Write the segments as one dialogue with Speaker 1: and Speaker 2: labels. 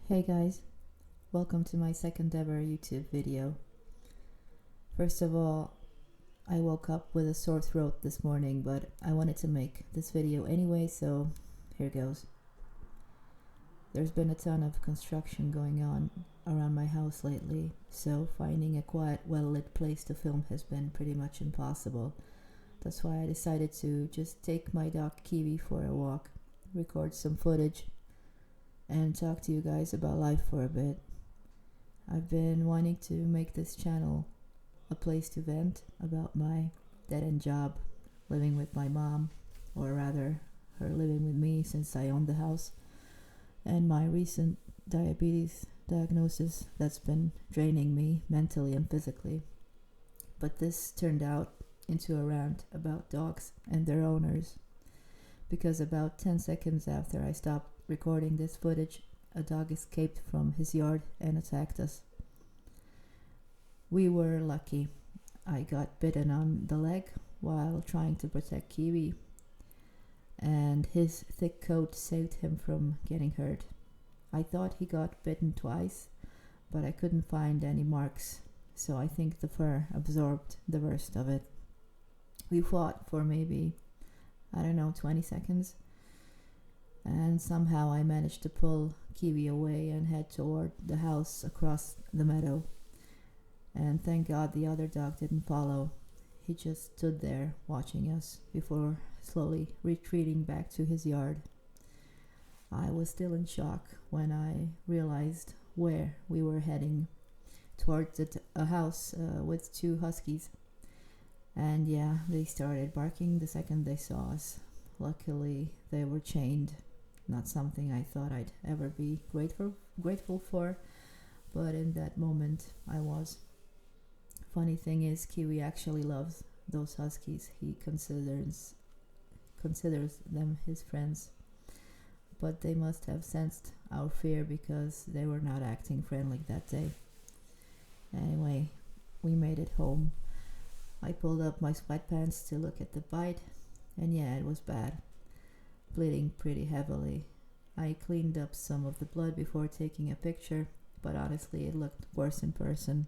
Speaker 1: Hey guys, welcome to my second ever YouTube video. First of all, I woke up with a sore throat this morning, but I wanted to make this video anyway, so here goes. There's been a ton of construction going on around my house lately, so finding a quiet, well-lit place to film has been pretty much impossible. That's why I decided to just take my dog Kiwi for a walk, record some footage, and talk to you guys about life for a bit. I've been wanting to make this channel a place to vent about my dead-end job, living with my mom, or rather her living with me since I own the house, and my recent diabetes diagnosis that's been draining me mentally and physically. But this turned out into a rant about dogs and their owners, because about 10 seconds after I stopped recording this footage, a dog escaped from his yard and attacked us. We were lucky. I got bitten on the leg while trying to protect Kiwi, and his thick coat saved him from getting hurt. I thought he got bitten twice, but I couldn't find any marks, so I think the fur absorbed the worst of it. We fought for maybe, 20 seconds, and somehow I managed to pull Kiwi away and head toward the house across the meadow. And thank God the other dog didn't follow. He just stood there watching us before slowly retreating back to his yard. I was still in shock when I realized where we were heading, towards a house with two huskies. And yeah, they started barking the second they saw us. Luckily, they were chained. Not something I thought I'd ever be grateful for, but in that moment I was. Funny thing is, Kiwi actually loves those huskies. He considers them his friends, but they must have sensed our fear because they were not acting friendly that day. Anyway, we made it home. I pulled up my sweatpants to look at the bite, and yeah, it was bad. Bleeding pretty heavily. I cleaned up some of the blood before taking a picture, but honestly it looked worse in person.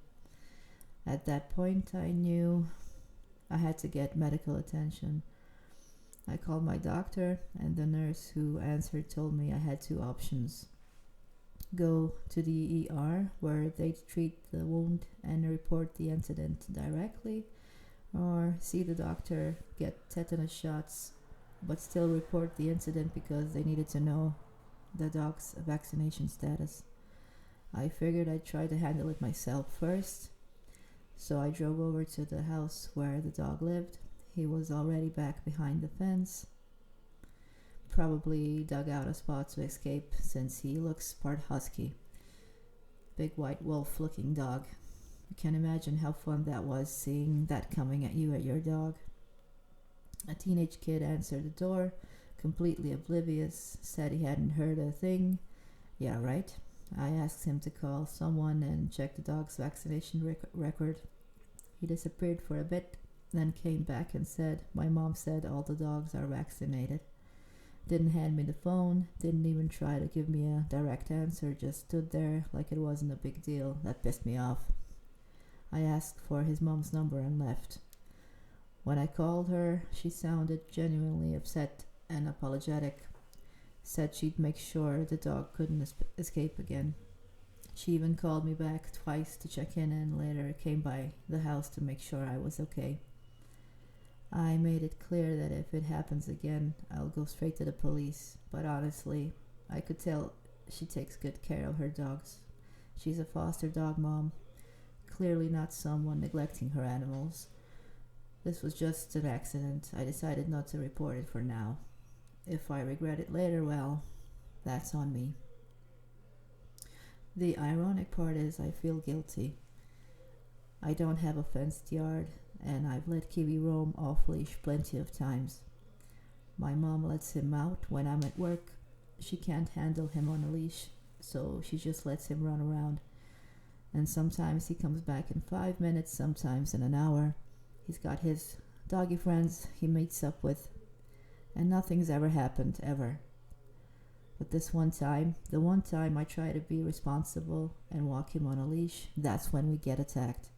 Speaker 1: At that point I knew I had to get medical attention. I called my doctor, and the nurse who answered told me I had two options. Go to the ER where they'd treat the wound and report the incident directly, or see the doctor, get tetanus shots, but still report the incident because they needed to know the dog's vaccination status. I figured I'd try to handle it myself first, so I drove over to the house where the dog lived. He was already back behind the fence, probably dug out a spot to escape since he looks part husky. Big white wolf looking dog. You can imagine how fun that was, seeing that coming at you at your dog. A teenage kid answered the door, completely oblivious, said he hadn't heard a thing. Yeah, right. I asked him to call someone and check the dog's vaccination record. He disappeared for a bit, then came back and said, "My mom said all the dogs are vaccinated." Didn't hand me the phone, didn't even try to give me a direct answer, just stood there like it wasn't a big deal. That pissed me off. I asked for his mom's number and left. When I called her, she sounded genuinely upset and apologetic. Said she'd make sure the dog couldn't escape again. She even called me back twice to check in, and later came by the house to make sure I was okay. I made it clear that if it happens again, I'll go straight to the police, but honestly, I could tell she takes good care of her dogs. She's a foster dog mom, clearly not someone neglecting her animals. This was just an accident. I decided not to report it for now. If I regret it later, well, that's on me. The ironic part is I feel guilty. I don't have a fenced yard, and I've let Kiwi roam off leash plenty of times. My mom lets him out when I'm at work. She can't handle him on a leash, so she just lets him run around. And sometimes he comes back in 5 minutes, sometimes in an hour. He's got his doggy friends he meets up with, and nothing's ever happened, ever. But this one time, the one time I try to be responsible and walk him on a leash, that's when we get attacked.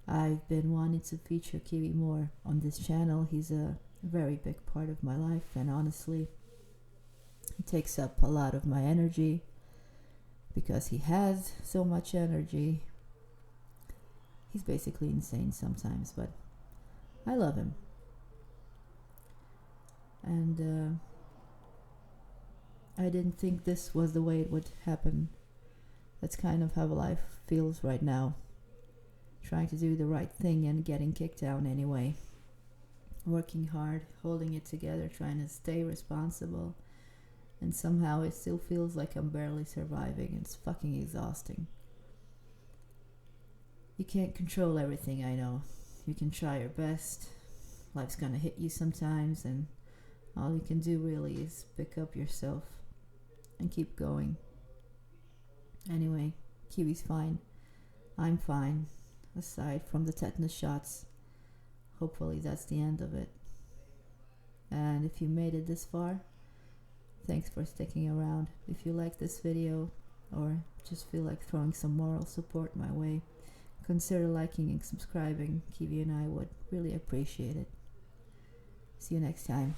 Speaker 1: I've been wanting to feature Kiwi more on this channel. He's a very big part of my life, and honestly, he takes up a lot of my energy because he has so much energy. He's basically insane sometimes, but I love him. And I didn't think this was the way it would happen. That's kind of how life feels right now. Trying to do the right thing and getting kicked out anyway. Working hard, holding it together, trying to stay responsible. And somehow it still feels like I'm barely surviving. It's fucking exhausting. You can't control everything, I know. You can try your best. Life's gonna hit you sometimes, and all you can do really is pick up yourself and keep going. Anyway, Kiwi's fine. I'm fine. Aside from the tetanus shots. Hopefully that's the end of it. And if you made it this far, thanks for sticking around. If you like this video or just feel like throwing some moral support my way, consider liking and subscribing. Kiwi and I would really appreciate it. See you next time.